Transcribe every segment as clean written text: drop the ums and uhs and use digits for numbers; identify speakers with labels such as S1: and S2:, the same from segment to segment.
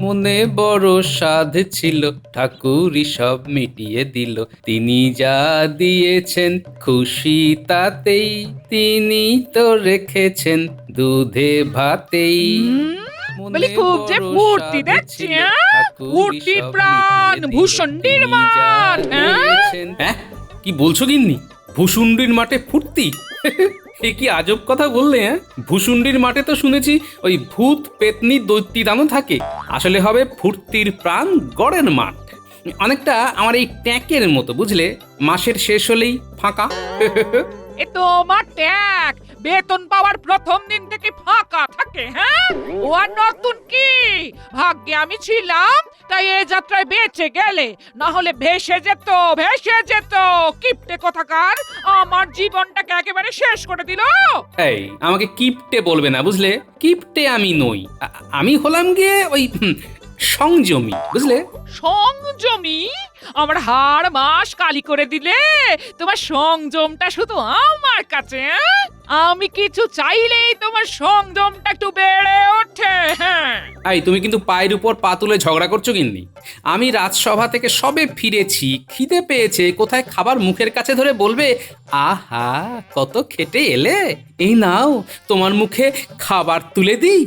S1: মনে বড় সাধ ছিল, ঠাকুরই সব মিটিয়ে দিল। তিনি যা দিয়েছেন খুশি তাতেই, তিনি তো রেখেছেন দুধে ভাতেই।
S2: বলি খুব যে ফুর্তি দেখছি, ফুর্তির প্রাণ ভূষণ্ডির মান।
S1: হ্যাঁ, কি বলছো গিন্নি? ভূষুণ্ডির মাঠে ফুর্তি? এ কি আজব কথা বললে? হ্যাঁ, ভূষুণ্ডির মাঠে তো শুনেছি ওই ভূত পেতনি দৈত্যি দানও থাকে। আসলে হবে ফুর্তির প্রাণ গড়ের মাঠ। অনেকটা আমার এই ট্যাঁকের মতো, বুঝলে? মাসের শেষ হলেই ফাঁকা।
S2: এ তোমার ট্যাগ বেতন পাওয়ার প্রথম দিন থেকে ফাঁকা থাকে। হ্যাঁ, ও আর নতুন কি? ভাগ্যে আমি ছিলাম তাই এ যাত্রায় বেঁচে গেলে, না হলে ভেসে যেত, ভেসে যেত। কিপটে কোথাকার আমার জীবনটাকে একেবারে শেষ করে দিল।
S1: এই, আমাকে কিপটে বলবে না, বুঝলে? কিপটে আমি নই, আমি হলাম গিয়ে ওই সংযমী, বুঝলে?
S2: সংযমী? আমার হাড় মাস কালি করে দিলে। তোমার সংযমটা শুধু আমার কাছে। আমি কিছু চাইলেই তোমার সংযমটা একটু বেড়ে ওঠে। হ্যাঁ,
S1: এই, তুমি কিন্তু পায়ের উপর পা তুলে ঝগড়া করছো গিন্নি। আমি রাজসভা থেকে সবে ফিরেছি, খিদে পেয়েছে, কোথায় খাবার মুখের কাছে ধরে বলবে, আহা কত খেটে এলে, এই নাও তোমার মুখে খাবার তুলে দিই।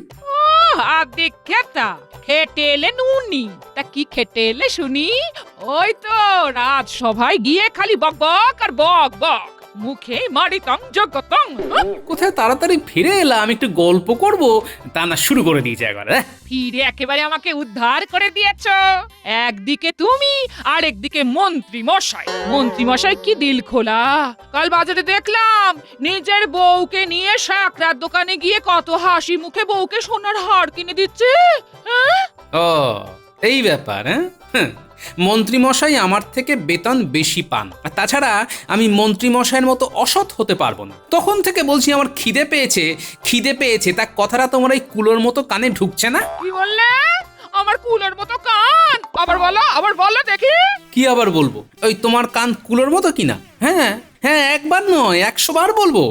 S2: আদি খেতা খেটে এলে নুনি। তা কি খেটে এলে শুনি? ওই তো রাজসভায় গিয়ে খালি বক বক আর বক বক, মুখে মারিতং জগতং।
S1: কোথায় তাড়াতাড়ি ফিরে এলাম, একটু গল্প করব, তা না শুরু করে দিয়েছে একবার।
S2: ফিরে একেবারে আমাকে উদ্ধার করে দিয়েছো। একদিকে তুমি আর একদিকে মন্ত্রী মশাই। মন্ত্রী মশাই কি দিল খোলা! কাল বাজারে দেখলাম নিজের বউকে নিয়ে শাকরার দোকানে গিয়ে কত হাসি মুখে বউকে সোনার হার কিনে দিচ্ছে। হ্যাঁ,
S1: ও এই ব্যাপার। হ্যাঁ, মন্ত্রী মশাই আমার থেকে বেতন বেশি পান, আর তাছাড়া আমি মন্ত্রী মশাইয়ের মতো অসৎ হতে পারবো না। তখন থেকে বলছি আমার খিদে পেয়েছে, খিদে পেয়েছে, তা কথাটা তোমার এই কুলোর মতো কানে ঢুকছে না?
S2: কি বললে? আমার কুলোর মতো কান? আবার বলো দেখি।
S1: কি আবার বলবো? ওই তোমার কান কুলোর মতো কিনা? হ্যাঁ হ্যাঁ, একবার নয় 100 বার বলবো।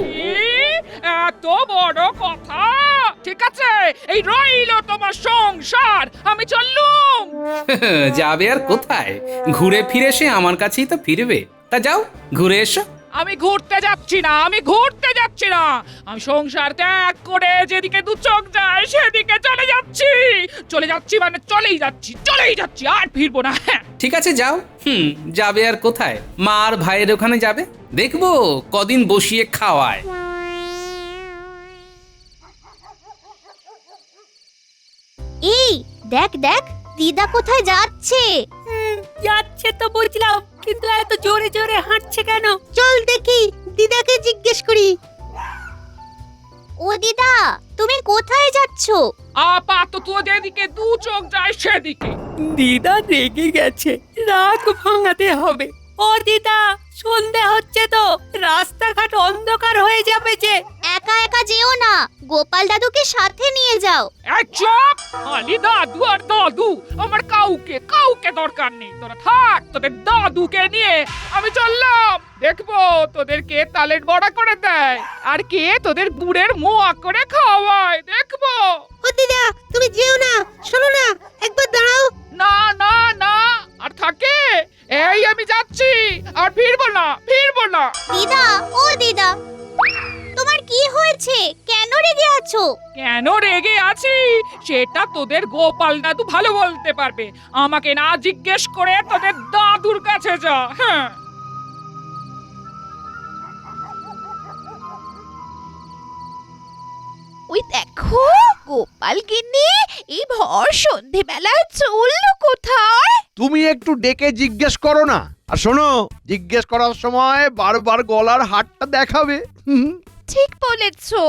S2: এত বড় কথা! ঠিক আছে, এই রইলো তোমার সংসার, আমি চললুম।
S1: যাবে আর কোথায়? ঘুরে ফিরে সে আমার কাছেই তো ফিরবে। তা যাও, ঘুরে এসো।
S2: আমি ঘুরতে যাচ্ছি না, আমি ঘুরতে যাচ্ছি না। আমি সংসার ত্যাগ করে যেদিকে দু চোখ যায় সেদিকে চলে যাচ্ছি। চলে যাচ্ছি মানে চলেই যাচ্ছি, আর ফিরবো না।
S1: ঠিক আছে, যাও। যাবে আর কোথায়? মা আর ভাইয়ের ওখানে যাবে, দেখবো কদিন বসিয়ে খাওয়ায়।
S3: এই দেখ দেখ, দিদা কোথায় যাচ্ছে?
S4: যাচ্ছে তো বুঝলাম, কিন্তু এত জোরে জোরে হাঁটছে কেন?
S3: চল দেখি, দিদাকে জিজ্ঞেস করি। ও দিদা, তুমি কোথায় যাচ্ছো?
S2: আপাতত যেদিকে দু চোখ যায় সেদিকে।
S4: দিদা রেগে গেছে, রাগ ভাঙাতে হবে। ও দিদা, সন্ধে হচ্ছে তো, রাস্তাঘাট অন্ধকার হয়ে যাবে যে।
S3: একা একা যেও না, গোপাল দাদুকে সাথে নিয়ে যাও।
S2: এই চুপ! খালি দাদু আর দাদু, আমার কাউকে দরকার নেই। তোরা থাক তোদের দাদুকে নিয়ে, আমি চললাম। দেখবো তোদের কে তালের বড়া করে দেয় আর কে তোদের গুড়ের মোয়া করে খাওয়ায়, দেখবো।
S3: ও দিদা, তুমি যেও না, শোনো না, একবার দাঁড়াও।
S2: না না না, আর থাকে? এই আমি যাচ্ছি, আর ফিরবো না।
S3: দিদা, ও দিদা, তোমার কি হয়েছে? কেন রেগে আছো?
S2: কেন রেগে আছি সেটা তোদের গোপাল দাদু ভালো বলতে পারবে। আমাকে না জিজ্ঞেস করে তোদের দাদুর কাছে যা। হ্যাঁ,
S5: ওই দেখো, গোপাল গিন্নি এই ভর সন্ধেবেলায় চললো কোথায়?
S6: তুমি একটু ডেকে জিজ্ঞেস করো না। আর শোনো, জিজ্ঞেস করার সময় বারবার গলার হাতটা দেখাবে।
S5: ঠিক বলেছো,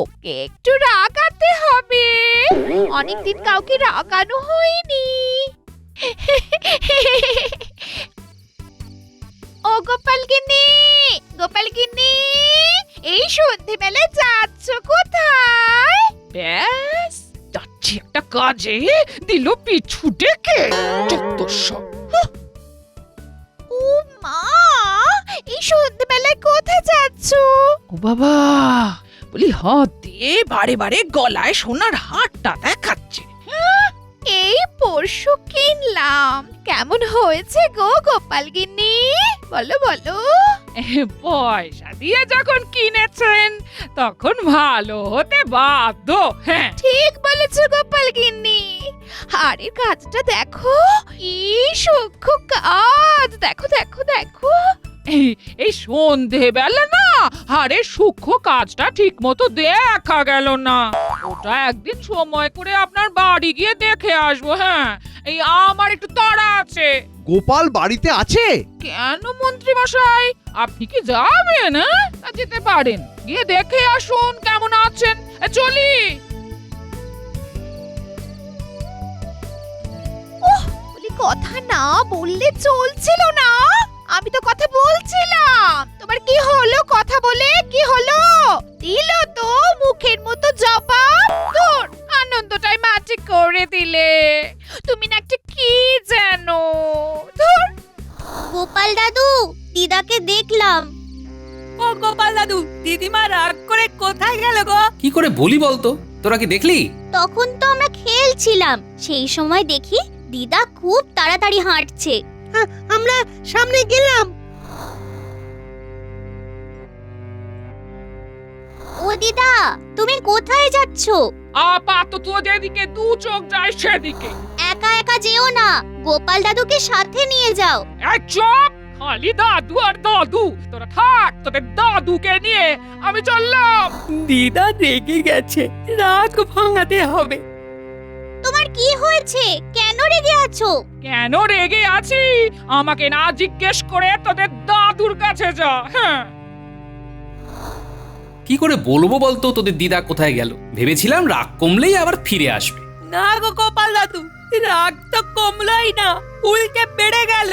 S5: ওকে একটু রাগাতে হবে। অনেকদিন কাউকে রাগানো হয়নি। ও গোপাল গিন্নি, এই সন্ধেবেলায় যাচ্ছ কোথায়?
S2: ব্যাস যাচ্ছি একটা কাজে, দিল পিছু ডেকে। চত্বরসব।
S5: ও মা, এই সন্ধেবেলায় কোথায় যাচ্ছ?
S2: ও বাবা, বলি হাত দিয়ে বারে বারে গলায় সোনার হারটা দেখাচ্ছে।
S5: এই কেমন হয়েছে গো গোপাল গিন্নি? বলো বলো।
S2: পয়সা দিয়ে যখন কিনেছেন তখন ভালো হতে বাধ্য। হ্যাঁ,
S5: ঠিক বলেছো গোপাল গিন্নি। হাড়ের কাজটা দেখো, কি সূক্ষ্ম কাজ। দেখো দেখো দেখো।
S2: এই সন্ধেবেলা না আরে সূক্ষ্ম কাজটা ঠিক মতো দেখা গেল না। ওটা একদিন সময় করে আপনার বাড়ি গিয়ে দেখে আসবো। হ্যাঁ, এই আমার একটু তাড়া আছে।
S6: গোপাল বাড়িতে আছে?
S2: কেন মন্ত্রী মশাই, আপনি কি যাবেন? হ্যাঁ, তা যেতে পারেন, গিয়ে দেখে আসুন কেমন আছেন। চলি।
S5: বলি কথা না বললে চলছিল না। আমি তো কথা বলছিলাম। তোমার কি হলো কথা বলে? কি হলো? দিল তো মুখের মতো জবাব। তোর আনন্দটাই মাটি করে দিলে। তুমি না একটা কি জানো? ধুর।
S3: গোপাল দাদু, দিদাকে দেখলাম।
S4: ও গোপাল দাদু, দিদিমা রাগ করে কোথায় গেল গো?
S1: কি করে বলি বলতো, তোরা কি দেখলি?
S3: তখন তো আমরা খেলছিলাম, সেই সময় দেখি দিদা খুব তাড়াতাড়ি হাঁটছে। আমরা সামনে গেলাম। ও দিদা, তুমি কোথায় যাচ্ছ?
S2: আপাতত যেদিকে দু চোখ যায় সেদিকে।
S3: একা একা যেও না, গোপাল দাদুকে সাথে নিয়ে যাও।
S2: এই চুপ! খালি দাদু আর দাদু। তোরা থাক, তোদের দাদুকে নিয়ে আমি চললাম।
S4: দিদা রেগে গেছে, রাগ ভাঙাতে হবে।
S3: তোমার কি হয়েছে? কেন রেগে আছো?
S2: কেন রেগে আছি আমাকে না জিজ্ঞেস করে তোদের দাদুর কাছে যা। হ্যাঁ,
S1: কি করে বলবো বলতো তোদের দিদা কোথায় গেল? ভেবেছিলাম রাগ কমলেই আবার ফিরে আসবে।
S4: না গো গোপাল দাদু, রাগ তো কমলোই না, উল্টে বেড়ে গেল।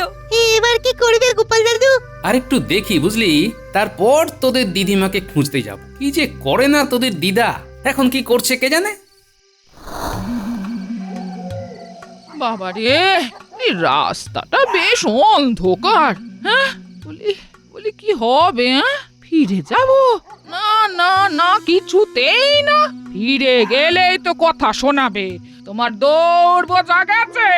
S3: এবার কি করবে গোপাল দাদু?
S1: আর একটু দেখি বুঝলি, তারপর তোদের দিদিমাকে খুঁজতে যাব। কি যে করে না তোদের দিদা, এখন কি করছে কে জানে।
S2: বাবারে, এই রাস্তাটা বেশ অন্ধকার। হ্যাঁ, বলি কি হবে? হ্যাঁ, ফিরে যাব? না না না, কিছুতেই না। ফিরে গেলেই তো কথা শোনাবে। তোমার দৌড় বোঝা গেছে।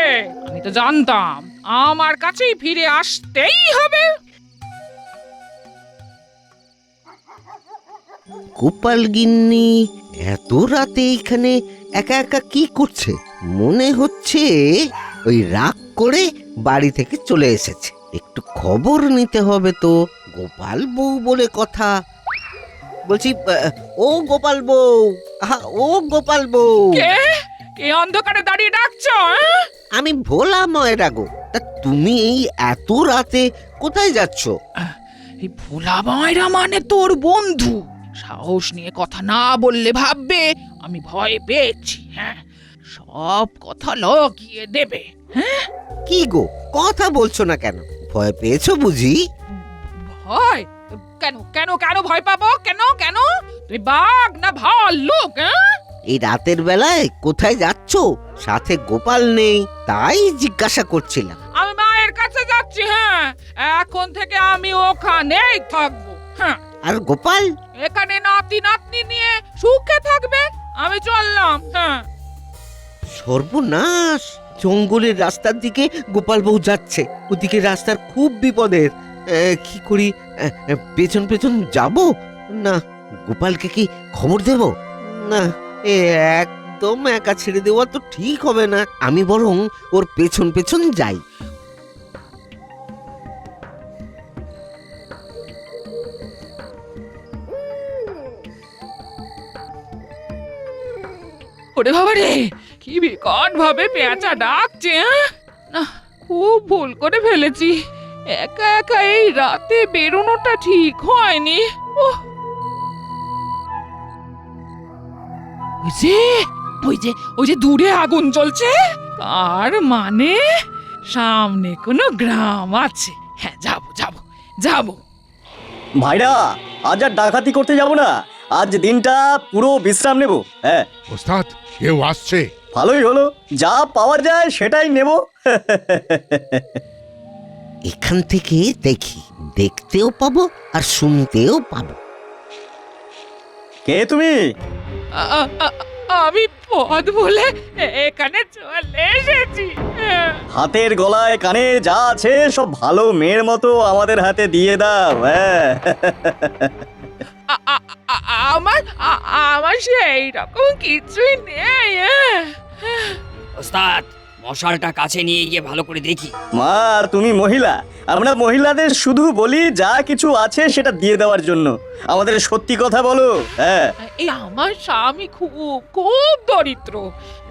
S2: আমি তো জানতাম আমার কাছেই ফিরে আসতেই হবে।
S7: গোপাল গিন্নি এত রাতে এখানে একা একা কি করছে? মনে হচ্ছে ওই রাগ করে বাড়ি থেকে চলে এসেছে। একটু খবর নিতে হবে তো। গোপাল বউ বলে কথা। বলছি, ও গোপাল বউ, ও গোপাল বউ।
S2: কে কে অন্ধকারে দাঁড়িয়ে ডাকছো? হ্যাঁ?
S7: আমি ভোলা ময়রা গো। তা তুমি এই এত রাতে কোথায় যাচ্ছ?
S2: এই ভোলা ময়রা মানে তোর বন্ধু। সাহস নিয়ে কথা না বললে ভাববে আমি ভয় পেয়েছি। হ্যাঁ, সব কথা লগিয়ে দেবে। হ্যাঁ,
S7: কি গো কথা বলছো না কেন? ভয় পেয়েছো বুঝি?
S2: ভয়? কেন কেন কেন ভয় পাবো? কেন কেন? তুই বাঘ না ভাল্লুক? হ্যাঁ,
S7: এই রাতের বেলায় কোথায় যাচ্ছ? সাথে গোপাল নেই, তাই জিজ্ঞাসা করছিলাম।
S2: আমি মায়ের কাছে যাচ্ছি। হ্যাঁ, এখন থেকে আমি ওখানেই থাকবো। হ্যাঁ,
S7: আর গোপাল?
S2: এখানে নাতি নাতনি নিয়ে সুখে থাকবে। আমি চললাম। হ্যাঁ,
S7: সর্বনাশ! জঙ্গলের রাস্তার দিকে গোপাল বউ যাচ্ছে। ওদিকে রাস্তার খুব বিপদের। কি করি? পেছন পেছন যাব না গোপালকে কি খবর দেব? না, একদম একা ছেড়ে দেওয়া তো ঠিক হবে না। আমি বরং ওর পেছন পেছন যাই।
S2: ওরে বাবা রে, কি বিকট ভাবে পেঁচা ডাকছে। হ্যাঁ? না, খুব ভুল করে ফেলেছি। একা একা এই রাতে বেরোনোটা ঠিক হয়নি। ওহ! ওই যে দূরে আগুন জ্বলছে, তার মানে সামনে কোনো গ্রাম আছে। হ্যাঁ, যাবো যাবো যাবো।
S8: ভাইরা, আজ আর ডাকাতি করতে যাব না। আজ দিনটা পুরো বিশ্রাম নেব। হ্যাঁ,
S9: ওস্তাদ, কেউ আসছে।
S8: ভালোই হলো, যা পাওয়া যায় সেটাই নেব।
S7: এখান থেকে দেখি, দেখতেও পাবো আর শুনতেও পাবো।
S8: কে তুমি?
S2: আমি পথ বলে এখানে চলে এসেছি। হ্যাঁ।
S8: হাতের গলায় কানে যা আছে সব ভালো মেয়ের মতো আমাদের হাতে দিয়ে দাও, হ্যাঁ।
S2: আমার আমার সেই রকম কিছুই নেই।
S4: ওস্তাদ মশালটা কাছে নিয়ে গিয়ে ভালো করে দেখি।
S8: মা, তুমি মহিলা, আমরা মহিলাদের শুধু বলি যা কিছু আছে সেটা দিয়ে দেওয়ার জন্য। আমাদের সত্যি কথা বলো, হ্যাঁ।
S2: এই আমার স্বামী খুব খুব দরিদ্র,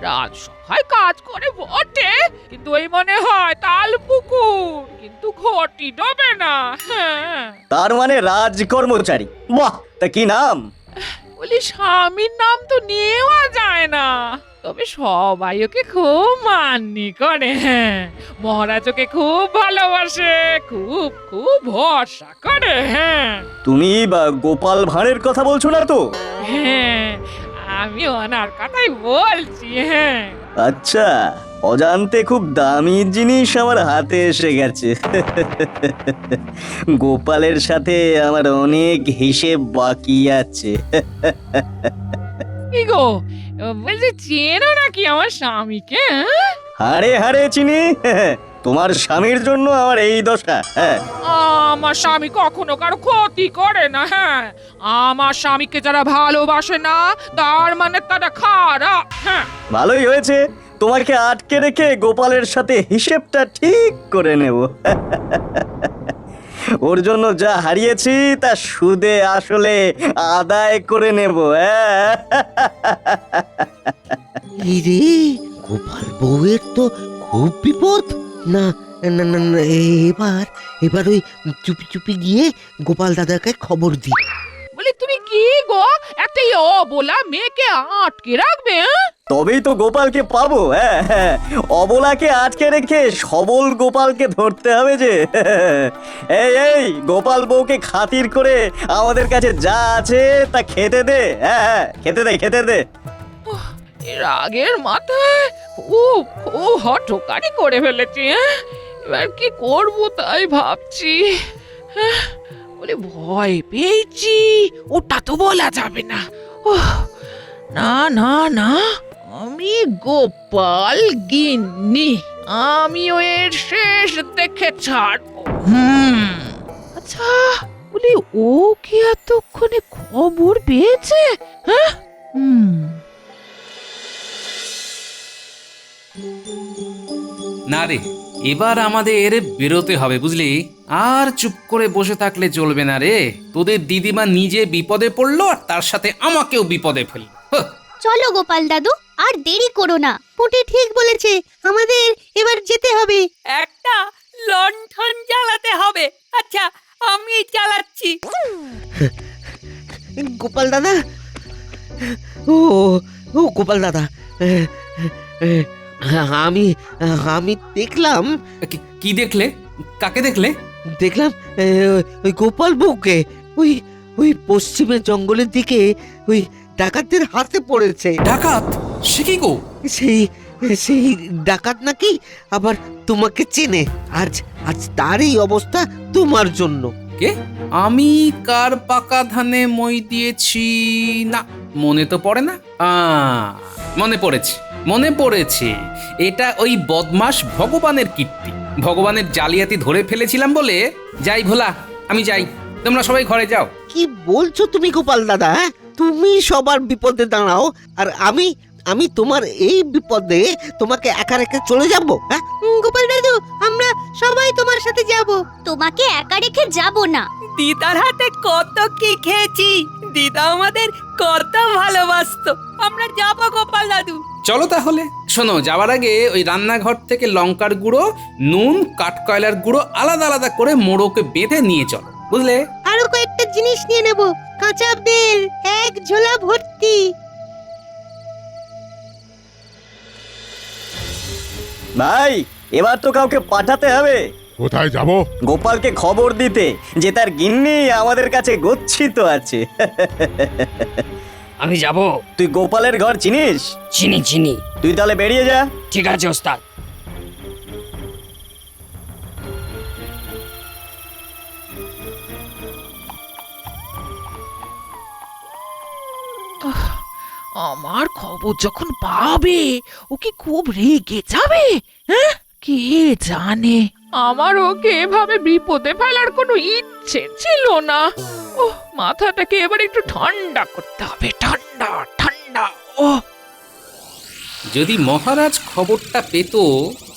S2: রাজসভায় কাজ করে বটে, কিন্তু ওই মনে হয় তাল পুকুর, কিন্তু ঘটি ডোবে না। হ্যাঁ,
S8: তার মানে রাজকর্মচারী, বাহ! তা কি নাম?
S2: বলি স্বামীর নাম তো নেওয়া যায় না, তবে সবাই ওকে খুব মান্যি করে। হ্যাঁ, মহারাজ ওকে খুব ভালোবাসে, খুব খুব ভরসা করে। হ্যাঁ
S8: তুমি গোপাল ভাঁড়ের কথা বলছো না তো?
S2: হ্যাঁ, আমি ওনার কথাই বলছি। হ্যাঁ,
S8: আচ্ছা, অজান্তে খুব দামি জিনিস আমার হাতে এসে গেছে। গোপালের সাথে আমার অনেক হিসেব বাকি আছে।
S2: কি গো, বলছি চেনো নাকি আমার স্বামীকে?
S8: হাড়ে হাড়ে চিনি। তোমার স্বামীর জন্য আমার এই দশা। হ্যাঁ,
S2: আমার স্বামী কখনো কারো ক্ষতি করে না। হ্যাঁ, আমার স্বামীকে যারা ভালোবাসে না তার মানে তারা খারাপ। হ্যাঁ,
S8: ভালোই হয়েছে, তোমাকে আটকে রেখে গোপালের সাথে হিসেবটা ঠিক করে নেব। ওর জন্য যা হারিয়েছি তা সুদে আসলে আদায় করে নেব। হ্যাঁ,
S7: এই রে, গোপাল বউয়ের তো খুব বিপদ। না না না না, এবার এবার ওই চুপি চুপি গিয়ে গোপাল দাদাকে খবর দি।
S2: বলি তুমি কি গো, একটা অবলা মেয়েকে আটকে রাখবে? হ্যাঁ?
S8: তবেই তো গোপালকে পাবো। হ্যাঁ, হ্যাঁ, অবলাকে আটকে রেখে সবল গোপালকে ধরতে হবে যে। এই এই, গোপাল বউকে খাতির করে আমাদের কাছে যা আছে তা খেতে দে। হ্যাঁ হ্যাঁ, খেতে দে, খেতে দে।
S2: এর আগের মাথায় খুব খুব হঠকারি করে ফেলেছি। হ্যাঁ, এবার কি করব তাই ভাবছি। হ্যাঁ, বলে ভয় পেয়েছি, ওটা তো বলা যাবে না। ওহ, না না না, আমি গোপাল গিন্নি, আমিও এর শেষ দেখে ছাড়বো। আচ্ছা, বলি ও কি এতক্ষণে খবর পেয়েছে? হ্যাঁ,
S1: না রে, এবার আমাদের বেরোতে হবে বুঝলি। আর চুপ করে বসে থাকলে চলবে না রে। তোদের দিদিমা নিজে বিপদে পড়লো আর তার সাথে আমাকেও বিপদে ফেললো। হাহ।
S3: চলো গোপাল দাদু, আর দেরি করো না। পুটি ঠিক বলেছে, আমাদের এবার যেতে হবে।
S4: একটা লণ্ঠন জ্বালাতে হবে। আচ্ছা, আমি জ্বালাচ্ছি।
S7: গোপাল দাদা, ও ও গোপাল দাদা, আমি আমি দেখলাম
S1: কি দেখলে? কাকে দেখলে?
S7: দেখলাম ওই গোপাল বউকে ওই ওই পশ্চিমের জঙ্গলের দিকে ওই ডাকাতদের হাতে পড়েছে।
S1: ডাকাত? সে কি গো?
S7: সেই সেই ডাকাত নাকি আবার তোমাকে চেনে। আজ আজ তারই অবস্থা তোমার জন্য।
S1: কে? আমি কার পাকা ধানে মই দিয়েছি? না, মনে তো পড়ে না। মনে পড়েছে, মনে পড়েছে। এটা ওই বদমাস ভগবানের কীর্তি। ভগবানের জালিয়াতি ধরে ফেলেছিলাম বলে। যাই ভোলা, আমি যাই, তোমরা সবাই ঘরে যাও।
S7: কি বলছো তুমি গোপাল দাদা? হ্যাঁ? তুমি সবার বিপদে দাঁড়াও আর আমি আমি তোমার এই বিপদে তোমাকে একা রেখে চলে যাব? হ্যাঁ
S3: গোপাল দাদু, আমরা সবাই তোমার সাথে যাব। তোমাকে একা রেখে যাব না।
S4: দিদার হাতে কত কি খেয়েছি, দিদা আমাদের কত ভালোবাসতো। আমরা যাবো গোপাল দাদু।
S1: চলো তাহলে। শোনো, যাওয়ার আগে ওই রান্নাঘর থেকে লঙ্কার গুঁড়ো, নুন, কাঠকয়লার গুঁড়ো আলাদা আলাদা করে মোড়োকে বেঁধে নিয়ে চলো, বুঝলে?
S3: আরো কয়েকটা জিনিস নিয়ে নেব। কাঁচা বেল এক ঝোলা ভর্তি।
S8: ভাই, এবার তো কাউকে পাঠাতে হবে।
S9: কোথায় যাব?
S8: গোপালকে খবর দিতে যে তার গিন্নি আমাদের কাছে গচ্ছিত আছে।
S4: আমি যাব।
S8: তুই গোপালের ঘর চিনিস?
S4: চিনি চিনি।
S8: তুই তাহলে বেরিয়ে যা।
S4: ঠিক আছে ওস্তাদ।
S2: আমার খবর যখন পাবে ও কি খুব রেগে যাবে? হ্যাঁ, কে জানে, আমার ওকে এভাবে বিপদে ফেলার কোনো ইচ্ছে ছিল না। ওহ, মাথাটাকে এবার একটু ঠান্ডা করতে হবে, ঠান্ডা ঠান্ডা। ও
S1: যদি মহারাজ খবরটা পেত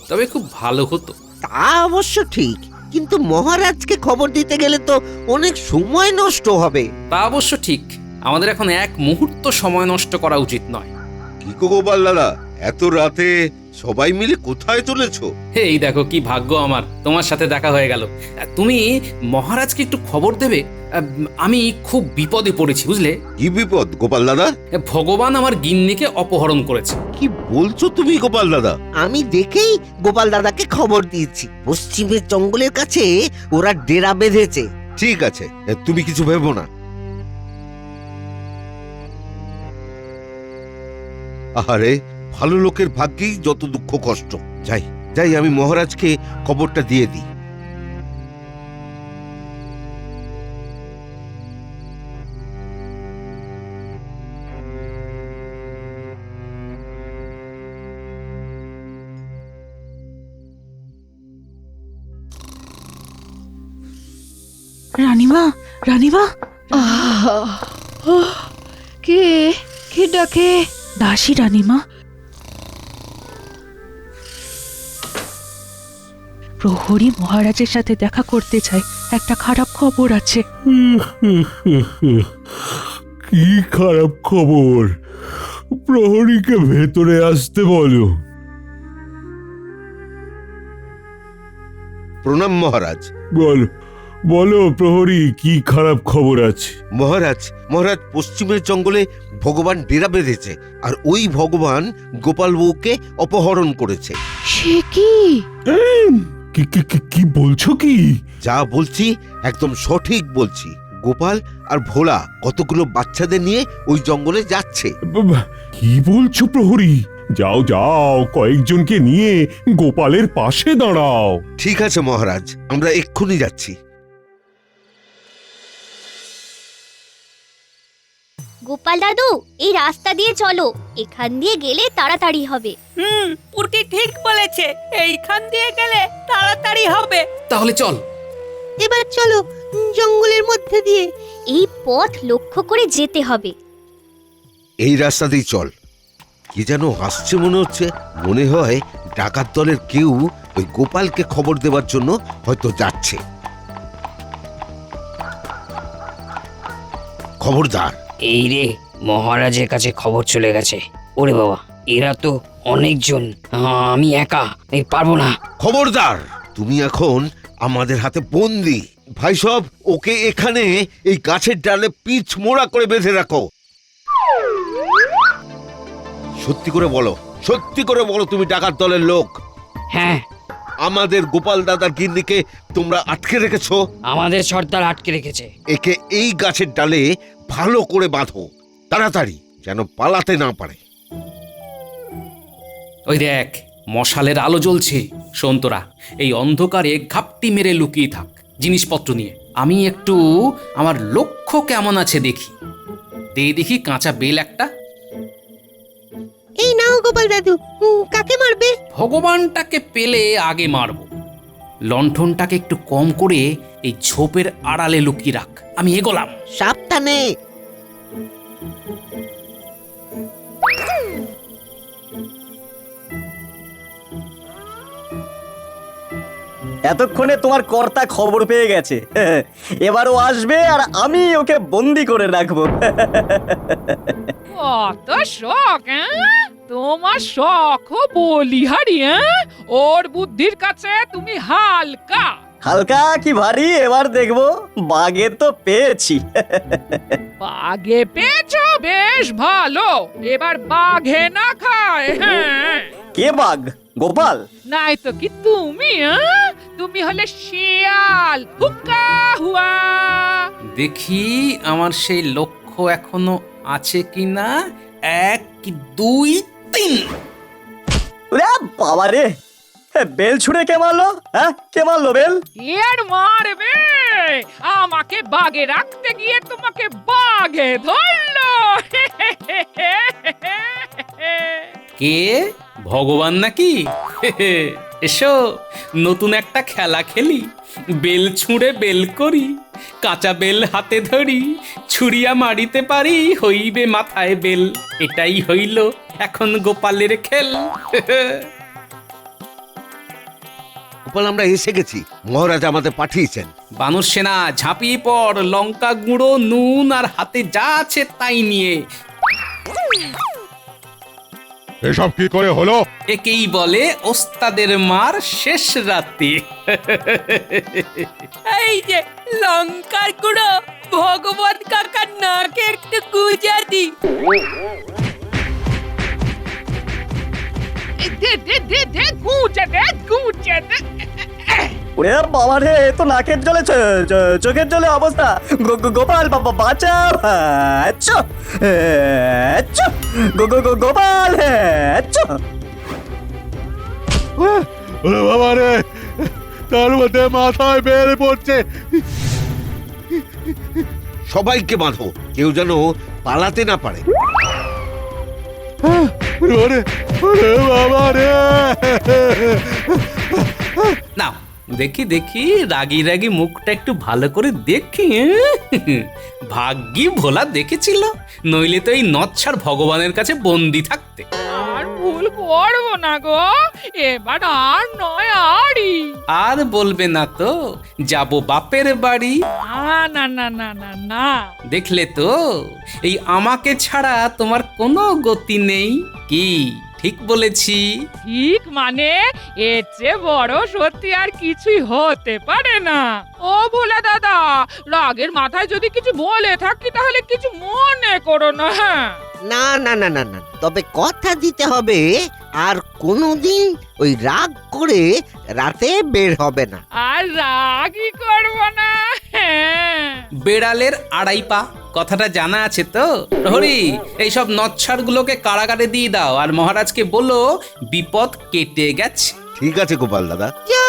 S1: তবে খুব ভালো হতো।
S7: তা অবশ্য ঠিক, কিন্তু মহারাজকে খবর দিতে গেলে তো অনেক সময় নষ্ট হবে।
S1: তা অবশ্য ঠিক, আমাদের এখন এক মুহূর্ত সময় নষ্ট করা উচিত নয়।
S9: কি গো গোপাল দাদা, এত রাতে সবাই মিলে কোথায় চলেছো?
S1: এই দেখো কি ভাগ্য আমার, তোমার সাথে দেখা হয়ে গেল। তুমি মহারাজকে একটু খবর দেবে, আমি খুব বিপদে পড়েছি বুঝলে।
S9: কি বিপদ গোপাল দাদা?
S1: ভগবান আমার গিন্নিকে অপহরণ করেছে।
S9: কি বলছো তুমি গোপাল দাদা?
S7: আমি দেখেই গোপাল দাদাকে খবর দিয়েছি, পশ্চিমের জঙ্গলের কাছে ওরা ডেরা বেঁধেছে।
S9: ঠিক আছে, তুমি কিছু ভেবো না। আরে ভালো লোকের ভাগ্যেই যত দুঃখ কষ্ট। যাই যাই, আমি মহারাজকে খবরটা দিয়ে দিই।
S2: রানীমা, রানীমা, কে কে ডাকে? দাসী রানীমা। প্রহরী মহারাজের সাথে দেখা করতে চাই, একটা খারাপ খবর আছে।
S10: কি খারাপ খবর? প্রহরীকে ভেতরে আসতে বলো।
S9: প্রণাম মহারাজ।
S10: বলো বলো প্রহরী, কি খারাপ খবর আছে?
S9: মহারাজ, মহারাজ পশ্চিমের জঙ্গলে ভগবান ডেরা বেঁধেছে, আর ওই ভগবান গোপাল বউকে অপহরণ করেছে।
S2: সে কি?
S10: কি কি কি- কি বলছো কি?
S9: যা বলছি একদম সঠিক বলছি। গোপাল আর ভোলা কতগুলো বাচ্চাদের নিয়ে ওই জঙ্গলে যাচ্ছে।
S10: কি বলছো প্রহরী? যাও যাও, কয়েকজনকে নিয়ে গোপালের পাশে দাঁড়াও।
S9: ঠিক আছে মহারাজ, আমরা এক্ষুনি যাচ্ছি।
S3: গোপাল দাদু, এই রাস্তা দিয়ে চলো, এখান দিয়ে গেলে তাড়াতাড়ি হবে।
S4: পুরকি ঠিক বলেছে, এইখান দিয়ে গেলে তাড়াতাড়ি হবে।
S1: তাহলে চল।
S3: এবার চলো জঙ্গলের মধ্যে দিয়ে। এই পথ লক্ষ্য করে যেতে হবে।
S9: এই রাস্তাতেই চল। কি যেন আসছে মনে হচ্ছে, মনে হয় ডাকাত দলের কেউ ওই গোপালকে খবর দেওয়ার জন্য হয়তো যাচ্ছে। খবরদার।
S11: এই রে, মহারাজের কাছে খবর চলে গেছে। ওরে বাবা, এরা তো অনেকজন, আমি একা পারবো না।
S9: খবরদার, তুমি এখন আমাদের হাতে বন্দি। ভাই সব, ওকে এখানে এই গাছের ডালে পিচ মোড়া করে বেঁধে রাখো। সত্যি করে বলো, সত্যি করে বলো, তুমি ডাকাত দলের লোক?
S11: হ্যাঁ,
S9: আমাদের গোপাল দাদার গিন্নিকে তোমরা আটকে রেখেছো।
S11: আমাদের সর্দার আটকে রেখেছে।
S9: একে এই গাছের ডালে ভালো করে বাঁধো, তাড়াতাড়ি, যেন পালাতে না পারে।
S1: ওই দেখ, মশালের আলো জ্বলছে। শোন তোরা, এই অন্ধকারে ঘাপটি মেরে লুকিয়ে থাক জিনিসপত্র নিয়ে। আমি একটু আমার লক্ষ্য কেমন আছে দেখি। দেখি কাঁচা বেল একটা।
S3: এই নাও গোপাল দাদু, কাকে মারবে?
S1: ভগবানটাকে পেলে আগে মারব। লণ্ঠনটাকে একটু কম করে এই ঝোপের আড়ালে লুকিয়ে রাখ। আমি এগোলাম।
S7: সাবধানে।
S8: এতক্ষণে তোমার কর্তা খবর পেয়ে গেছে। এবারও আসবে আর আমি ওকে বন্দি করে রাখবো।
S2: কত শখ, তোমার শখ বলিহারি। ওর বুদ্ধির কাছে তুমি হালকা।
S8: হালকা কি ভারী, এবার দেখবো। বাগে তো পেয়েছি।
S2: বাঘে পেয়েছো, বেশ ভালো। এবার বাঘে না খায়।
S8: কে বাঘ? গোপাল?
S2: নাই তো কি তুমি? তুমি হলে শিয়াল। হুক্কা হুয়া।
S1: দেখি আমার সেই লক্ষ্য এখনো আছে কিনা। 1 কি 2 3।
S8: বাবা রে, বেল ছুড়ে কে মারলো? হ্যাঁ, কে মারলো বেল?
S2: এর মারবে? আমাকে বাগে রাখতে গিয়ে তোমাকে বাগে ধরলো।
S1: কে? ভগবান নাকি? এসো নতুন একটা খেলা খেলি, বেল ছুঁড়ে বেল করি, কাঁচা বেল হাতে ধরি, ছুরিয়া মারিতে পারি, হইবে মাথায় বেল। এটাই হইল এখন গোপালের খেল।
S9: গোপাল, আমরা এসে গেছি, মহারাজ আমাদের পাঠিয়েছেন।
S1: বানর সেনা ঝাঁপিয়ে পড়, লঙ্কা গুঁড়ো, নুন আর হাতে যা আছে তাই নিয়ে।
S10: এসব কি করে হলো?
S1: একেই বলে ওস্তাদের মার শেষ রাতে।
S4: এই যে লঙ্কার গুঁড়ো, ভগবত কাকার নাকে একটু গুজা দি।
S2: দে দে দে দে গুজে দে গুজে দে।
S8: ওরে বাবা রে, এ তো নাকের জলে চোখের জলে অবস্থা। গোপাল বাবা বাঁচা। আচ্ছা আচ্ছা, গোপাল। আচ্ছা,
S10: ওরে বাবা রে, তার মধ্যে মাথায় বের পড়ছে।
S9: সবাইকে বাঁধো, কেউ যেন পালাতে না পারে।
S10: ওরে ওরে বাবা রে।
S1: নাও দেখি দেখি, রাগি রাগি মুখটা একটু ভালো করে দেখি। ভাগ্যি ভোলা দেখেছিল, নইলে তো এই নচ্ছার ভগবানের কাছে বন্দি থাকতে।
S2: আর ভুল করবো না গো, এবার আর নয় আরই।
S1: আর বলবে না তো, যাব বাপের বাড়ি।
S2: না না না না না।
S1: দেখলে তো, এই আমাকে ছাড়া তোমার কোনো গতি নেই। কি ঠিক বলেছি?
S2: ঠিক মানে এর চেয়ে বড় সত্যি আর কিছুই হতে পারে না। ও ভোলা দাদা, রাগের মাথায় যদি কিছু বলে থাকি তাহলে কিছু মনে করো না। হ্যাঁ,
S7: না না না না না, তবে কথা দিতে হবে আর কোনোদিন ওই রাগ করে রাতে বের হবে না।
S2: আর রাগই করবো না। হ্যাঁ,
S1: বেড়ালের আড়াই পা কথাটা জানা আছে তো? প্রহরী, এইসব নচ্ছার গুলোকে কারাগারে দিয়ে দাও, আর মহারাজকে বলো বিপদ কেটে গেছে।
S9: ঠিক আছে গোপাল দাদা।
S7: যা